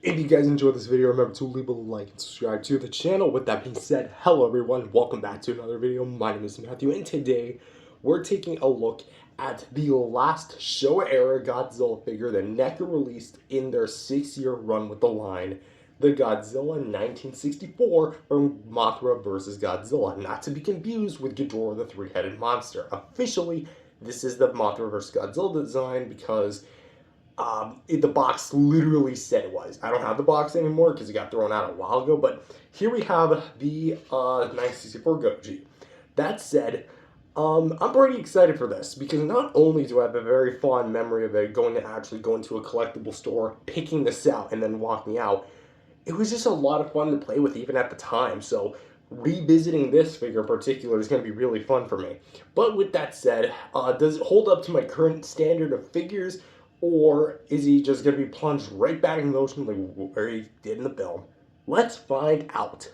If you guys enjoyed this video, remember to leave a like and subscribe to the channel. With that being said, hello everyone, welcome back to another video. My name is Matthew, and today we're taking a look at the last Showa era Godzilla figure that NECA released in their 6-year run with the line, the Godzilla 1964 from Mothra vs. Godzilla, not to be confused with Ghidorah the three-headed monster. Officially, this is the Mothra vs. Godzilla design because the box literally said it was. I don't have the box anymore because it got thrown out a while ago, but here we have the 964 Goji. That said, I'm pretty excited for this because not only do I have a very fond memory of it going to a collectible store, picking this out, and then walking out, it was just a lot of fun to play with even at the time. So revisiting this figure in particular is going to be really fun for me. But with that said, does it hold up to my current standard of figures? Or is he just going to be plunged right back in the ocean like where he did in the film? Let's find out.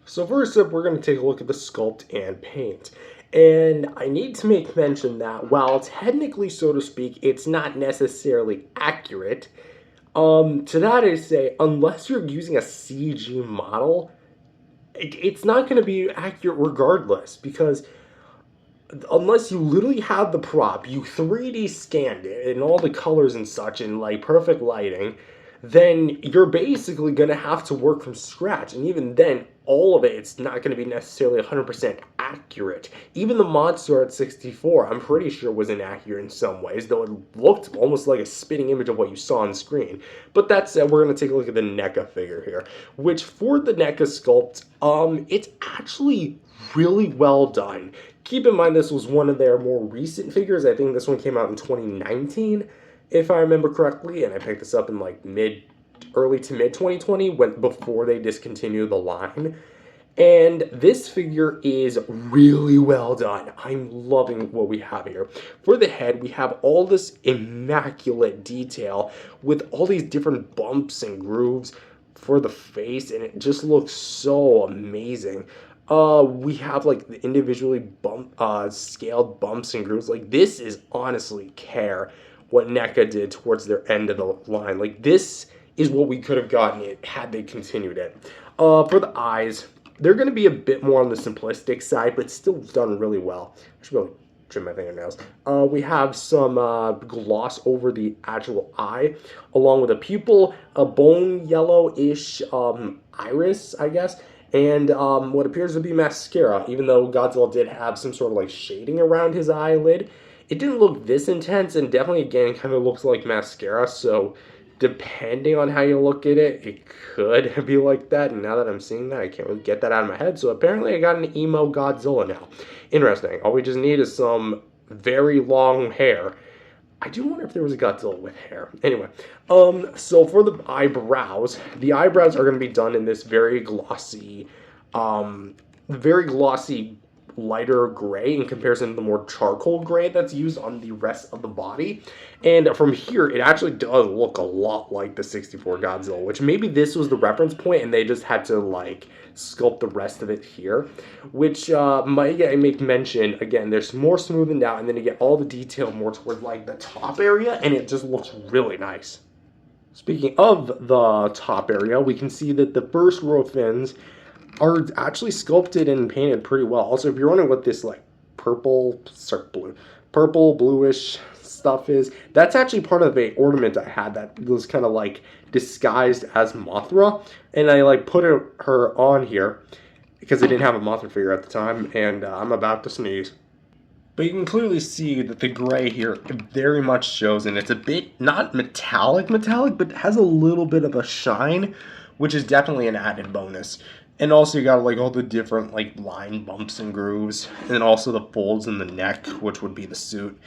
So first up, we're going to take a look at the sculpt and paint. And I need to make mention that while technically, so to speak, it's not necessarily accurate, to that I say, unless you're using a CG model, it's not going to be accurate regardless, because unless you literally have the prop, you 3D scanned it in all the colors and such in like perfect lighting, then you're basically going to have to work from scratch. And even then, all of it's not going to be necessarily 100% accurate. Even the monster at 64, I'm pretty sure was inaccurate in some ways, though it looked almost like a spitting image of what you saw on screen. But that said, we're going to take a look at the NECA figure here, which for the NECA sculpt, it's actually really well done. Keep in mind this was one of their more recent figures. I think this one came out in 2019, if I remember correctly, and I picked this up in like early to mid 2020, before they discontinued the line. And this figure is really well done. I'm loving what we have here. For the head, we have all this immaculate detail with all these different bumps and grooves for the face, and it just looks so amazing. We have like the individually scaled bumps and grooves. Like, this is honestly care what NECA did towards their end of the line. Like, this is what we could have gotten it had they continued it. For the eyes, they're going to be a bit more on the simplistic side, but still done really well. I should really trim my fingernails. We have some gloss over the actual eye, along with a pupil, a bone yellow-ish iris, I guess, and what appears to be mascara. Even though Godzilla did have some sort of like shading around his eyelid, it didn't look this intense, and definitely again kind of looks like mascara. So depending on how you look at it, it could be like that. And now that I'm seeing that, I can't really get that out of my head. So apparently I got an emo Godzilla now. Interesting. All we just need is some very long hair. I do wonder if there was a Godzilla with hair. Anyway, so for the eyebrows are going to be done in this very glossy lighter gray in comparison to the more charcoal gray that's used on the rest of the body. And from here, it actually does look a lot like the 64 Godzilla, which maybe this was the reference point and they just had to like sculpt the rest of it here, which might make mention, again, there's more smoothened out, and then you get all the detail more towards like the top area, and it just looks really nice. Speaking of the top area, we can see that the first row of fins are actually sculpted and painted pretty well. Also, if you're wondering what this like purple bluish stuff is, that's actually part of a ornament I had that was kind of like disguised as Mothra, and I like put her on here because I didn't have a Mothra figure at the time, and I'm about to sneeze. But you can clearly see that the gray here very much shows, and it's a bit not metallic, but it has a little bit of a shine, which is definitely an added bonus. And also you got like all the different like line bumps and grooves, and then also the folds in the neck, which would be the suit.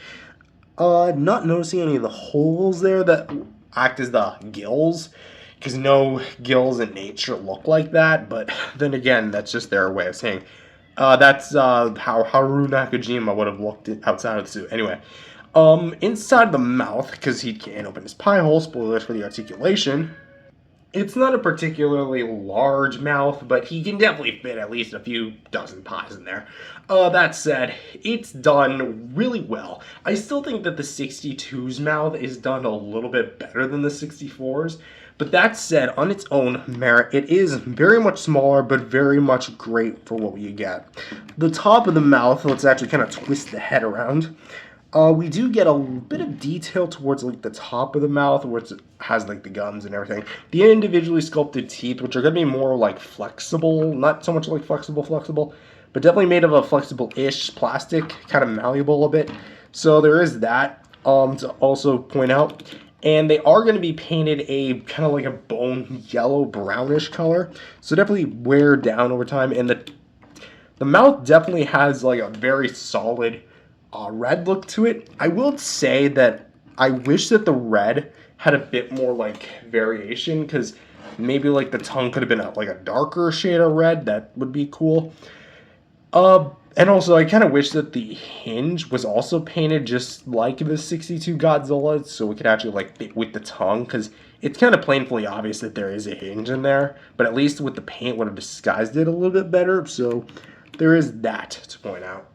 Not noticing any of the holes there that act as the gills, because no gills in nature look like that, but then again, that's just their way of saying. That's how Haru Nakajima would have looked outside of the suit. Anyway, inside the mouth, because he can't open his pie hole, spoilers for the articulation, it's not a particularly large mouth, but he can definitely fit at least a few dozen pies in there. That said, it's done really well. I still think that the 62's mouth is done a little bit better than the 64's, But that said, on its own merit, it is very much smaller, but very much great for what you get. The top of the mouth, let's actually kind of twist the head around. We do get a bit of detail towards like the top of the mouth, where it has like the gums and everything. The individually sculpted teeth, which are going to be more like flexible, not so much like flexible, but definitely made of a flexible-ish plastic, kind of malleable a bit. So there is that to also point out. And they are going to be painted a kind of like a bone yellow brownish color, so definitely wear down over time. And the mouth definitely has like a very solid red look to it. I will say that I wish that the red had a bit more like variation, because maybe like the tongue could have been like a darker shade of red. That would be cool. And also, I kind of wish that the hinge was also painted just like the 62 Godzilla, so we could actually like fit with the tongue, because it's kind of plainly obvious that there is a hinge in there, but at least with the paint would have disguised it a little bit better, so there is that to point out.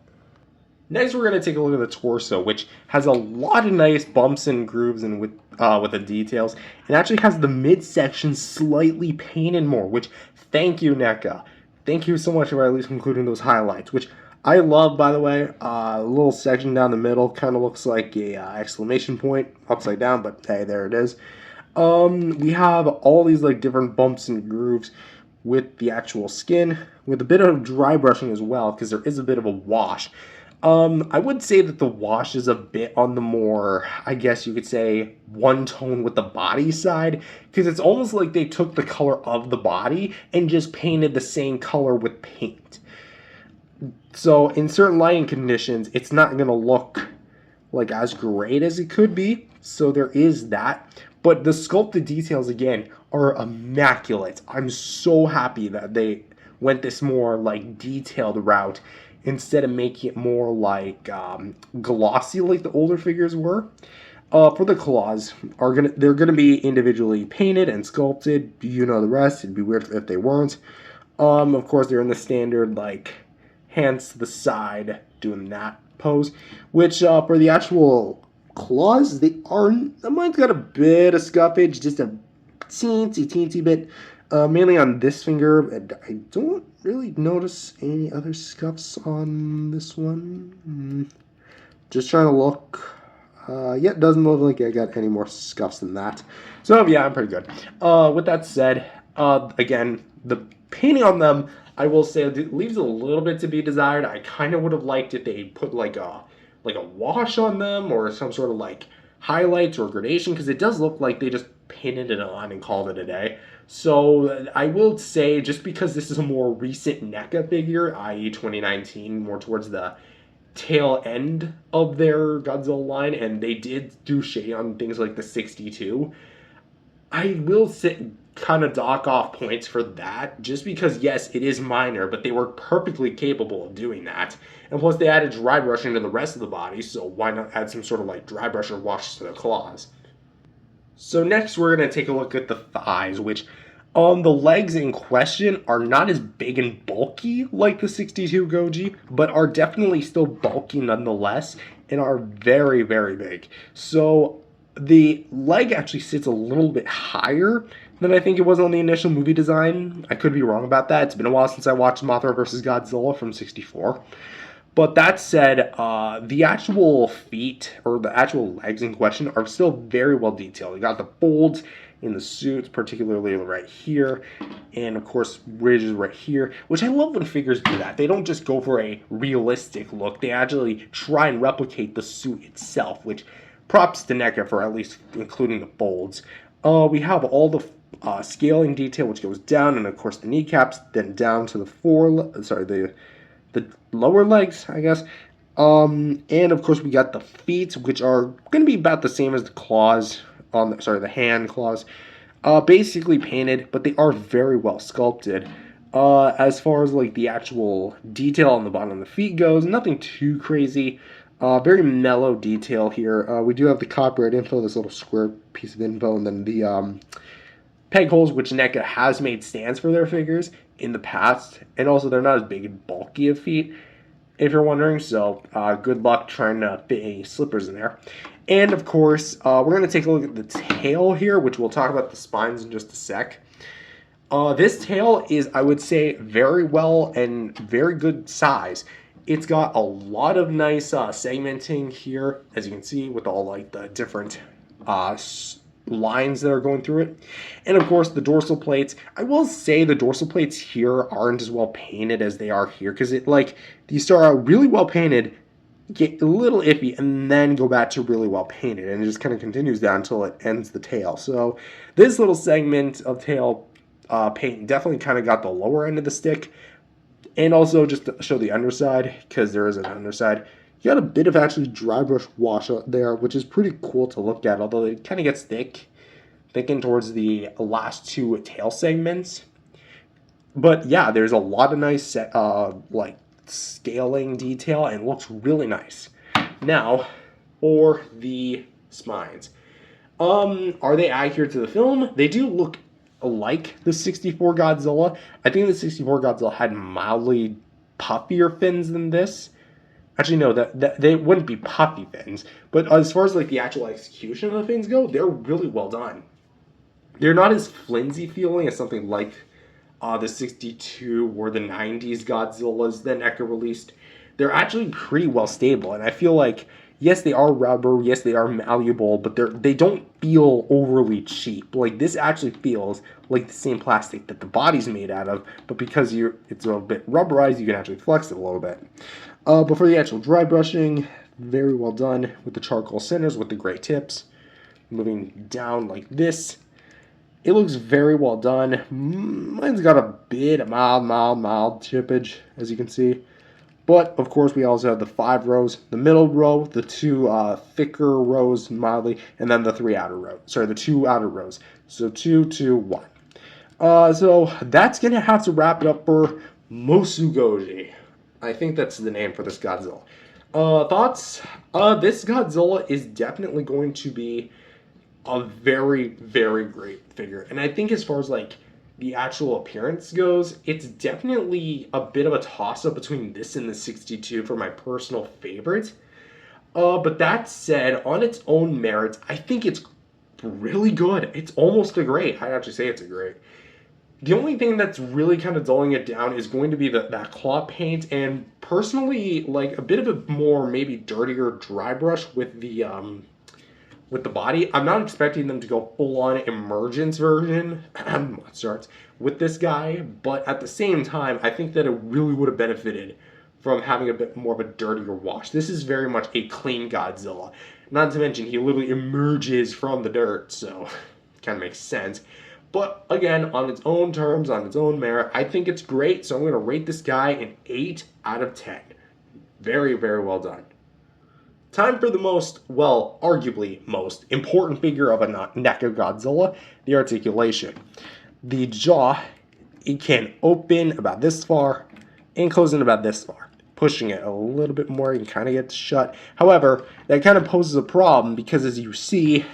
Next, we're going to take a look at the torso, which has a lot of nice bumps and grooves and with the details. It actually has the midsection slightly painted more, which, thank you, NECA. Thank you so much for at least including those highlights, which I love, by the way. A little section down the middle kind of looks like a exclamation point upside down, but hey, there it is. We have all these like different bumps and grooves with the actual skin, with a bit of dry brushing as well, because there is a bit of a wash. I would say that the wash is a bit on the more, I guess you could say, one tone with the body side, because it's almost like they took the color of the body and just painted the same color with paint. So in certain lighting conditions, it's not going to look like as great as it could be, so there is that. But the sculpted details, again, are immaculate. I'm so happy that they went this more like detailed route, instead of making it more like glossy like the older figures were. For the claws, they're gonna be individually painted and sculpted. You know the rest. It'd be weird if they weren't. Of course, they're in the standard like hands to the side, doing that pose. Which for the actual claws, mine's got a bit of scuffage, just a teensy bit. Mainly on this finger. I don't really notice any other scuffs on this one. Just trying to look. Yeah, it doesn't look like I got any more scuffs than that. So yeah, I'm pretty good. With that said, again, the painting on them, I will say, it leaves a little bit to be desired. I kind of would have liked if they put like a wash on them, or some sort of like highlights or gradation, because it does look like they just painted it on and called it a day. So I will say, just because this is a more recent NECA figure, i.e. 2019, more towards the tail end of their Godzilla line, and they did do shade on things like the 62, I will kind of dock off points for that, just because, yes, it is minor, but they were perfectly capable of doing that. And plus, they added dry brushing to the rest of the body, so why not add some sort of like dry brush or wash to the claws? So next, we're going to take a look at the thighs, which the legs in question are not as big and bulky like the 62 Goji, but are definitely still bulky nonetheless, and are very, very big. So the leg actually sits a little bit higher than I think it was on the initial movie design. I could be wrong about that. It's been a while since I watched Mothra vs. Godzilla from 64. But that said, the actual feet, or the actual legs in question, are still very well detailed. You got the folds in the suits, particularly right here, and of course ridges right here, which I love when figures do that. They don't just go for a realistic look. They actually try and replicate the suit itself, which props to NECA for at least including the folds. We have all the scaling detail, which goes down, and of course the kneecaps, then down to the lower legs, I guess. And of course we got the feet, which are going to be about the same as the claws on the hand claws. Basically painted, but they are very well sculpted. As far as like the actual detail on the bottom of the feet goes, nothing too crazy. Very mellow detail here. We do have the copyright info, this little square piece of info, and then the peg holes, which NECA has made stands for their figures in the past, and also they're not as big and bulky of feet. if you're wondering. So good luck trying to fit any slippers in there. And of course, we're going to take a look at the tail here, which we'll talk about the spines in just a sec. This tail is, I would say, very well and very good size. It's got a lot of nice segmenting here, as you can see, with all like the different lines that are going through it. And of course, the dorsal plates. I will say the dorsal plates here aren't as well painted as they are here, because it like these start out really well painted, get a little iffy, and then go back to really well painted, and it just kind of continues down until it ends the tail. So this little segment of tail paint definitely kind of got the lower end of the stick. And also, just to show the underside, because there is an underside, you got a bit of actually dry brush wash there, which is pretty cool to look at, although it kind of gets thickened towards the last two tail segments. But yeah, there's a lot of nice like scaling detail, and it looks really nice. Now, for the spines. Are they accurate to the film? They do look like the 64 Godzilla. I think the 64 Godzilla had mildly puffier fins than this. Actually, no, that they wouldn't be puffy fins. But as far as like the actual execution of the fins go, they're really well done. They're not as flimsy feeling as something like the 62 or the 90s Godzillas that NECA released. They're actually pretty well stable, and I feel like, yes, they are rubber, yes, they are malleable, but they don't feel overly cheap. Like, this actually feels like the same plastic that the body's made out of, but because it's a bit rubberized, you can actually flex it a little bit. But for the actual dry brushing, very well done with the charcoal centers with the gray tips. Moving down like this, it looks very well done. Mine's got a bit of mild chippage, as you can see. But, of course, we also have the 5 rows, the middle row, the 2 thicker rows mildly, and then the 2 outer rows. So 2, 2, 1. So that's going to have to wrap it up for Mosugoji. I think that's the name for this Godzilla. Thoughts? This Godzilla is definitely going to be a very, very great figure. And I think as far as, like, the actual appearance goes, it's definitely a bit of a toss-up between this and the 62 for my personal favorite. But that said, on its own merits, I think it's really good. It's almost a great. I'd actually say it's a great. The only thing that's really kind of dulling it down is going to be that claw paint, and personally, like, a bit of a more maybe dirtier dry brush with the body. I'm not expecting them to go full-on emergence version with this guy, but at the same time, I think that it really would have benefited from having a bit more of a dirtier wash. This is very much a clean Godzilla. Not to mention, he literally emerges from the dirt, so it kind of makes sense. But again, on its own terms, on its own merit, I think it's great, so I'm going to rate this guy an 8 out of 10. Very, very well done. Time for the arguably most important figure of a NECA Godzilla, the articulation. The jaw, it can open about this far and close in about this far. Pushing it a little bit more, you can kind of get it shut. However, that kind of poses a problem because, as you see,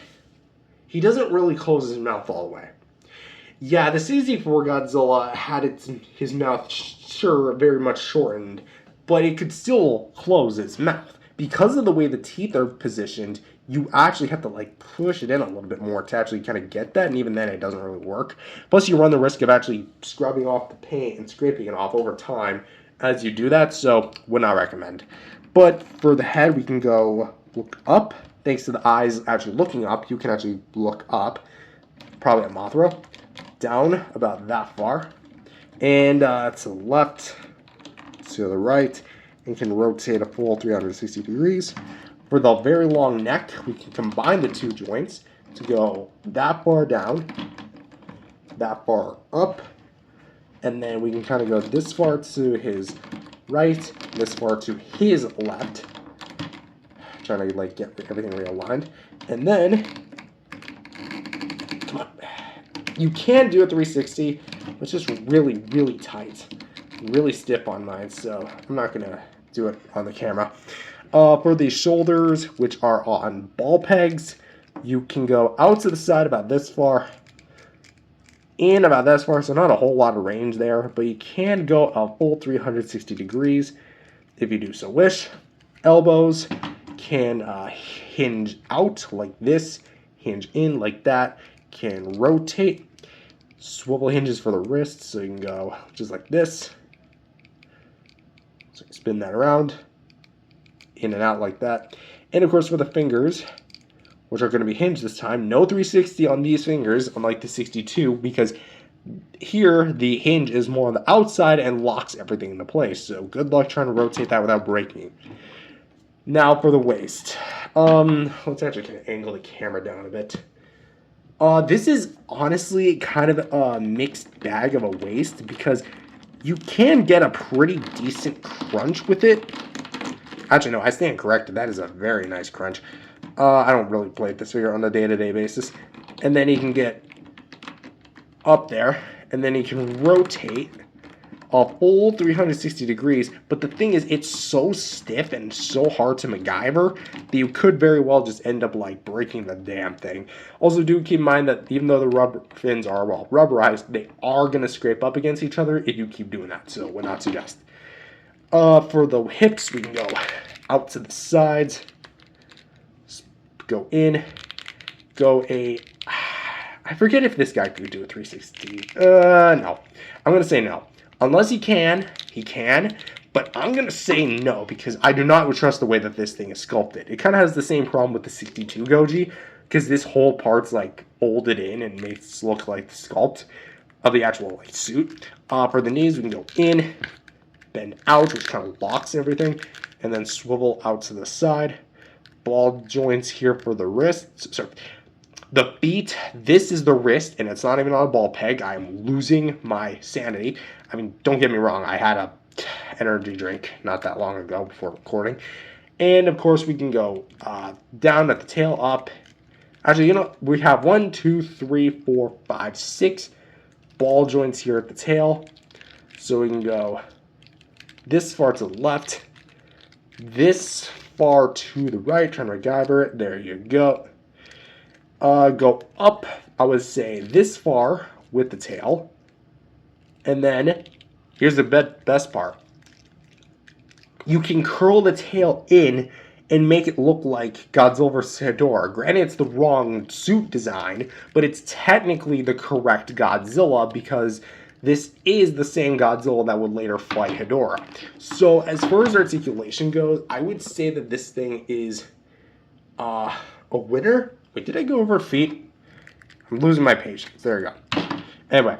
he doesn't really close his mouth all the way. Yeah, the 64 Godzilla had his mouth, sure, very much shortened, but it could still close its mouth. Because of the way the teeth are positioned, you actually have to like push it in a little bit more to actually kind of get that, and even then it doesn't really work. Plus you run the risk of actually scrubbing off the paint and scraping it off over time as you do that, so would not recommend. But for the head, we can go look up. Thanks to the eyes actually looking up, you can actually look up, probably at Mothra, down about that far, and to the left, to the right, and can rotate a full 360 degrees. For the very long neck, we can combine the 2 joints to go that far down, that far up, and then we can kind of go this far to his right, this far to his left, trying to like get everything realigned. And then, come on, you can do a 360, but it's just really, really tight, really stiff on mine, so I'm not gonna do it on the camera. For the shoulders, which are on ball pegs, you can go out to the side about this far, in about this far, so not a whole lot of range there, but you can go a full 360 degrees if you do so wish. Elbows can hinge out like this, hinge in like that, can rotate. Swivel hinges for the wrists, so you can go just like this. So you spin that around, in and out like that. And of course for the fingers, which are going to be hinged this time, no 360 on these fingers, unlike the 62, because here the hinge is more on the outside and locks everything into place. So good luck trying to rotate that without breaking. Now for the waist. Let's actually kind of angle the camera down a bit. This is honestly kind of a mixed bag of a waist because you can get a pretty decent crunch with it. Actually, no, I stand corrected. That is a very nice crunch. I don't really play with this figure on a day-to-day basis. And then you can get up there, and then you can rotate a full 360 degrees, but the thing is, it's so stiff and so hard to MacGyver that you could very well just end up like breaking the damn thing. Also, do keep in mind that even though the rubber fins are, well, rubberized, they are going to scrape up against each other if you keep doing that, so would not suggest. For the hips, we can go out to the sides, go in, go a... I forget if this guy could do a 360. No. I'm going to say no. Unless he can, but I'm going to say no because I do not trust the way that this thing is sculpted. It kind of has the same problem with the 62 Goji because this whole part's like folded in and makes it look like the sculpt of the actual like suit. For the knees, we can go in, bend out, which kind of locks everything, and then swivel out to the side. Ball joints here for the wrists. Sorry. The feet, this is the wrist, and it's not even on a ball peg. I'm losing my sanity. I mean, don't get me wrong. I had a energy drink not that long ago before recording. And, of course, we can go down at the tail, up. Actually, you know, we have 1, 2, 3, 4, 5, 6 ball joints here at the tail. So we can go this far to the left, this far to the right. Trying to MacGyver it. There you go. Go up, I would say, this far with the tail. And then, here's the best part. You can curl the tail in and make it look like Godzilla vs. Hedorah. Granted, it's the wrong suit design, but it's technically the correct Godzilla because this is the same Godzilla that would later fight Hedorah. So, as far as articulation goes, I would say that this thing is a winner. Wait, did I go over feet? I'm losing my patience. There we go. Anyway,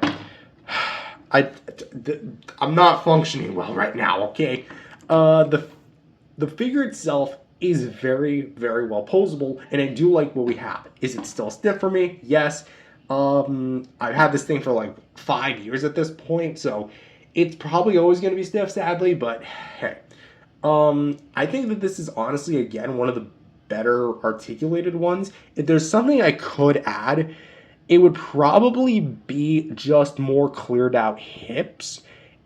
I'm not functioning well right now, okay? The figure itself is very, very well posable, and I do like what we have. Is it still stiff for me? Yes. I've had this thing for like 5 years at this point, so it's probably always going to be stiff, sadly, but hey. I think that this is honestly, again, one of the better articulated ones. If there's something I could add, it would probably be just more cleared out hips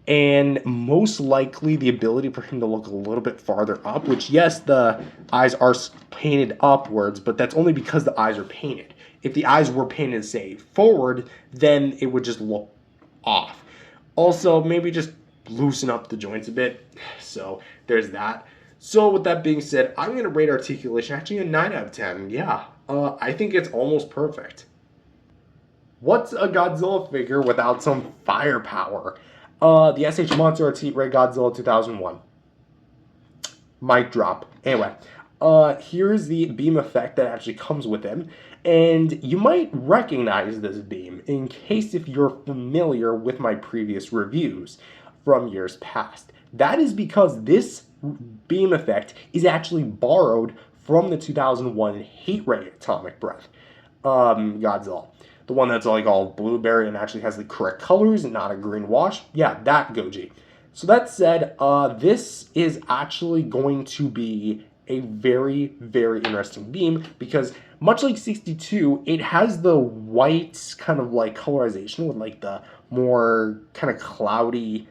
and most likely the ability for him to look a little bit farther up, which yes, the eyes are painted upwards, but that's only because the eyes are painted. If the eyes were painted, say, forward, then it would just look off. Also, maybe just loosen up the joints a bit. So there's that. So with that being said, I'm going to rate articulation actually a 9 out of 10. Yeah, I think it's almost perfect. What's a Godzilla figure without some firepower? The SH Monster Art Ray Godzilla 2001. Mic drop. Anyway, here's the beam effect that actually comes with him. And you might recognize this beam in case if you're familiar with my previous reviews from years past. That is because this beam effect is actually borrowed from the 2001 Heat Ray Atomic Breath Godzilla. The one that's like all blueberry and actually has the correct colors and not a green wash. Yeah, that Goji. So that said, this is actually going to be a very, very interesting beam because much like 62, it has the white kind of like colorization with like the more kind of cloudy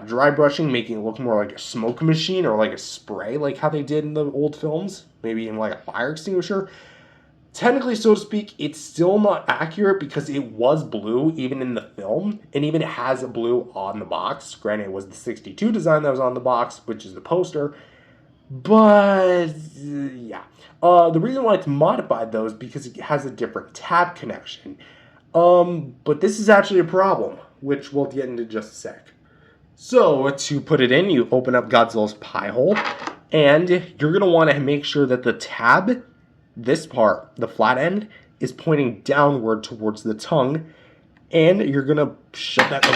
dry brushing, making it look more like a smoke machine or like a spray, like how they did in the old films, maybe in like a fire extinguisher. Technically, so to speak, it's still not accurate because it was blue even in the film, and even it has a blue on the box. Granted, it was the 62 design that was on the box, which is the poster. But yeah, the reason why it's modified though is because it has a different tab connection. But this is actually a problem, which we'll get into just a sec. So to put it in, you open up Godzilla's pie hole, and you're gonna want to make sure that the tab, this part, the flat end, is pointing downward towards the tongue, and you're gonna shove that.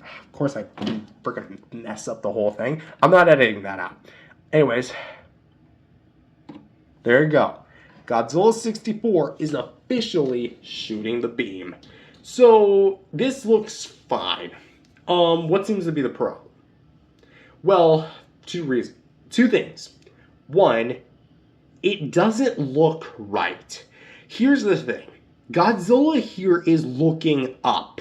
Of course, I freaking mess up the whole thing. I'm not editing that out. Anyways, there you go. Godzilla 64 is officially shooting the beam. So this looks fine. What seems to be the problem? Well, two things. One, it doesn't look right. Here's the thing. Godzilla here is looking up.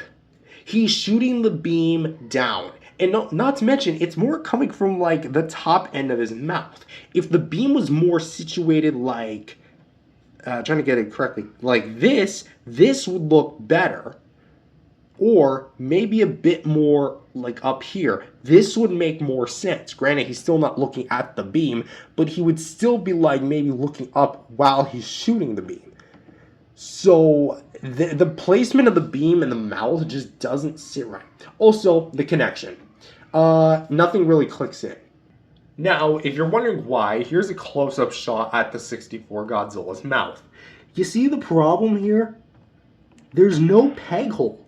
He's shooting the beam down. And not to mention, it's more coming from like the top end of his mouth. If the beam was more situated like, trying to get it correctly, like this would look better. Or maybe a bit more like up here. This would make more sense. Granted, he's still not looking at the beam, but he would still be like maybe looking up while he's shooting the beam. So the placement of the beam in the mouth just doesn't sit right. Also, the connection. Nothing really clicks in. Now, if you're wondering why, here's a close-up shot at the 64 Godzilla's mouth. You see the problem here? There's no peg hole.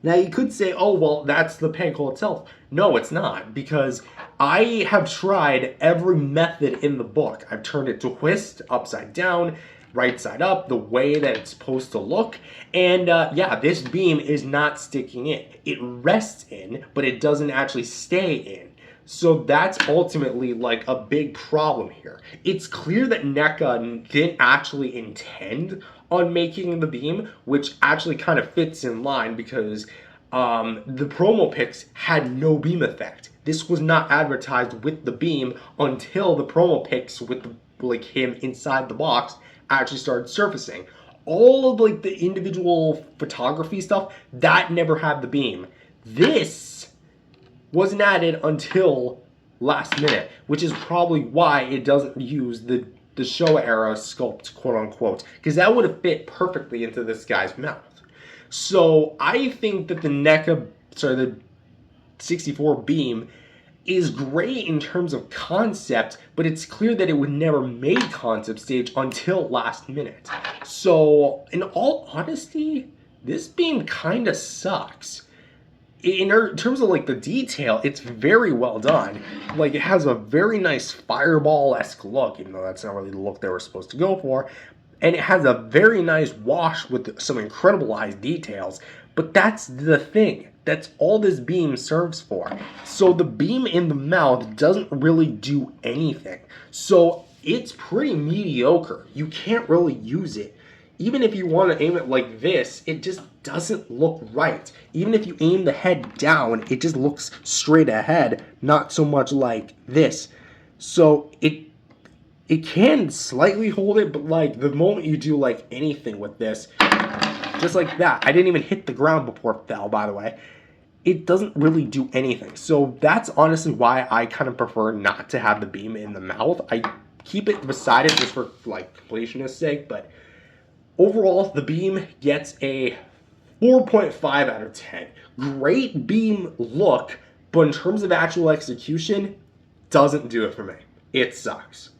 Now, you could say, oh, well, that's the peg hole itself. No, it's not, because I have tried every method in the book. I've turned it to twist, upside down, right side up, the way that it's supposed to look. And yeah, this beam is not sticking in. It rests in, but it doesn't actually stay in. So that's ultimately like a big problem here. It's clear that NECA didn't actually intend on making the beam, which actually kind of fits in line because the promo pics had no beam effect. This was not advertised with the beam until the promo pics with like him inside the box actually started surfacing. All of like the individual photography stuff, that never had the beam. This wasn't added until last minute, which is probably why it doesn't use the Showa era sculpt, quote unquote, because that would have fit perfectly into this guy's mouth. So I think that the 64 beam is great in terms of concept, but it's clear that it would never made concept stage until last minute. So in all honesty, this beam kind of sucks. In terms of like the detail, it's very well done. Like it has a very nice fireball-esque look, even though that's not really the look they were supposed to go for. And it has a very nice wash with some incredibleized details. But that's the thing. That's all this beam serves for. So the beam in the mouth doesn't really do anything. So it's pretty mediocre. You can't really use it. Even if you want to aim it like this, it just doesn't look right. Even if you aim the head down, it just looks straight ahead, not so much like this. So it can slightly hold it, but like the moment you do like anything with this, just like that, I didn't even hit the ground before it fell, by the way. It doesn't really do anything. So that's honestly why I kind of prefer not to have the beam in the mouth. I keep it beside it just for like completionist's sake, but overall, the beam gets a 4.5 out of 10. Great beam look, but in terms of actual execution, doesn't do it for me. It sucks.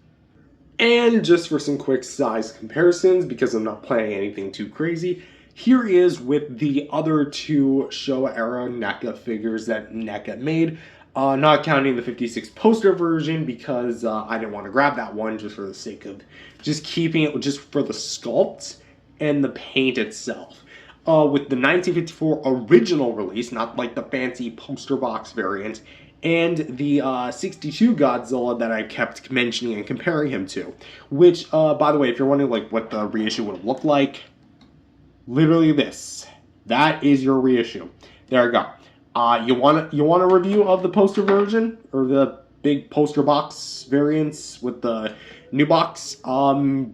And just for some quick size comparisons, because I'm not planning anything too crazy, here is with the other two Showa era NECA figures that NECA made. Not counting the 56 poster version because I didn't want to grab that one just for the sake of just keeping it just for the sculpt and the paint itself. With the 1954 original release, not like the fancy poster box variant, and the 62 Godzilla that I kept mentioning and comparing him to. Which, by the way, if you're wondering like what the reissue would look like, literally this. That is your reissue. There you go. You want a review of the poster version or the big poster box variants with the new box.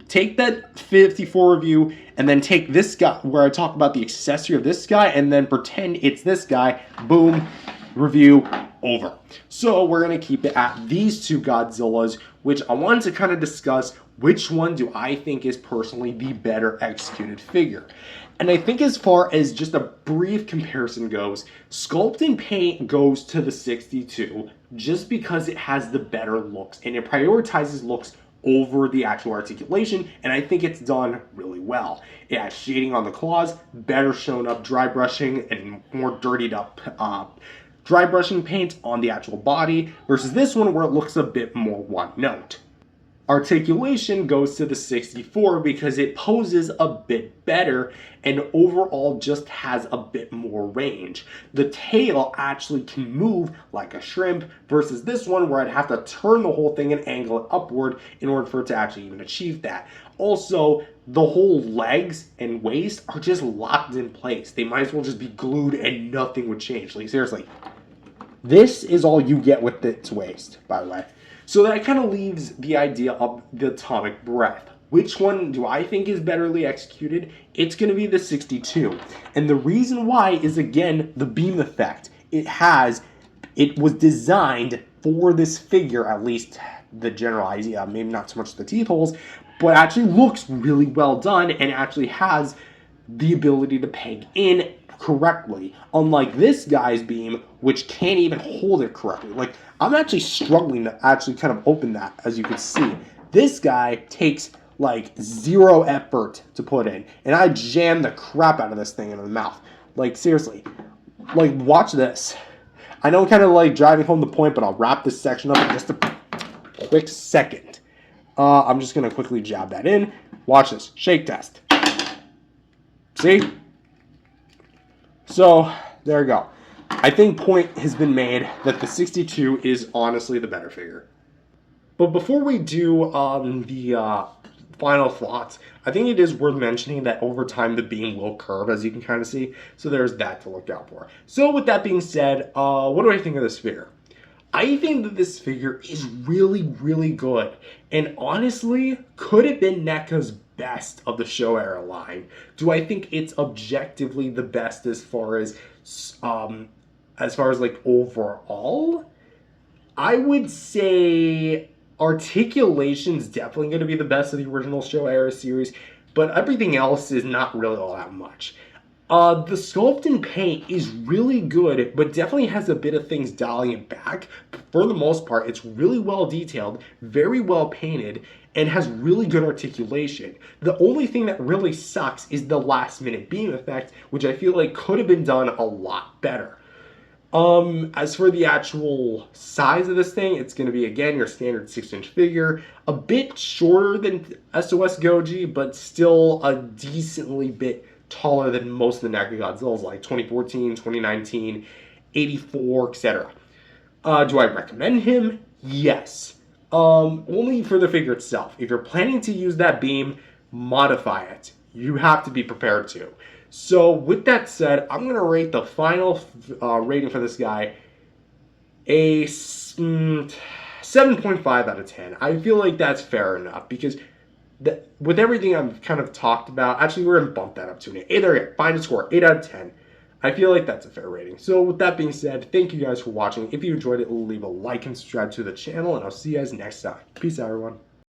Take that 54 review and then take this guy where I talk about the accessory of this guy and then pretend it's this guy. Boom, review over. So we're gonna keep it at these two Godzillas, which I wanted to kind of discuss which one do I think is personally the better executed figure. And I think as far as just a brief comparison goes, Sculpt and Paint goes to the 62 just because it has the better looks and it prioritizes looks over the actual articulation, and I think it's done really well. It has shading on the claws, better shown up dry brushing, and more dirtied up dry brushing paint on the actual body versus this one where it looks a bit more one note. Articulation goes to the 64 because it poses a bit better and overall just has a bit more range. The tail actually can move like a shrimp versus this one where I'd have to turn the whole thing and angle it upward in order for it to actually even achieve that. Also, the whole legs and waist are just locked in place. They might as well just be glued and nothing would change. Like seriously, this is all you get with its waist, by the way. So that kind of leaves the idea of the atomic breath. Which one do I think is betterly executed? It's going to be the 62. And the reason why is, again, the beam effect. It was designed for this figure, at least the general idea, maybe not so much the teeth holes, but actually looks really well done and actually has the ability to peg in correctly, unlike this guy's beam, which can't even hold it correctly. Like, I'm actually struggling to actually kind of open that, as you can see. This guy takes like 0 effort to put in, and I jam the crap out of this thing in the mouth. Like, seriously, like, watch this. I know I'm kind of like driving home the point, but I'll wrap this section up in just a quick second. I'm just gonna quickly jab that in. Watch this, shake test. See? So, there we go. I think point has been made that the 62 is honestly the better figure. But before we do the final thoughts, I think it is worth mentioning that over time the beam will curve, as you can kind of see. So there's that to look out for. So with that being said, what do I think of this figure? I think that this figure is really, really good. And honestly, could have been NECA's best of the show era line. Do I think it's objectively the best as far as like overall? I would say articulation's definitely going to be the best of the original show era series, but everything else is not really all that much. The sculpt and paint is really good, but definitely has a bit of things dialing it back. For the most part, it's really well detailed, very well painted, and has really good articulation. The only thing that really sucks is the last minute beam effect, which I feel like could have been done a lot better. As for the actual size of this thing, it's going to be, again, your standard 6-inch figure. A bit shorter than S.O.S.G, but still a decently bit taller than most of the NECA Godzillas, like 2014, 2019, 84, etc. Do I recommend him? Yes. Only for the figure itself. If you're planning to use that beam, modify it. You have to be prepared to. So with that said, I'm going to rate the final rating for this guy a 7.5 out of 10. I feel like that's fair enough because with everything I've kind of talked about, actually we're going to bump that up to an 8. There we go. Final score, 8 out of 10. I feel like that's a fair rating. So with that being said, thank you guys for watching. If you enjoyed it, leave a like and subscribe to the channel, and I'll see you guys next time. Peace out, everyone.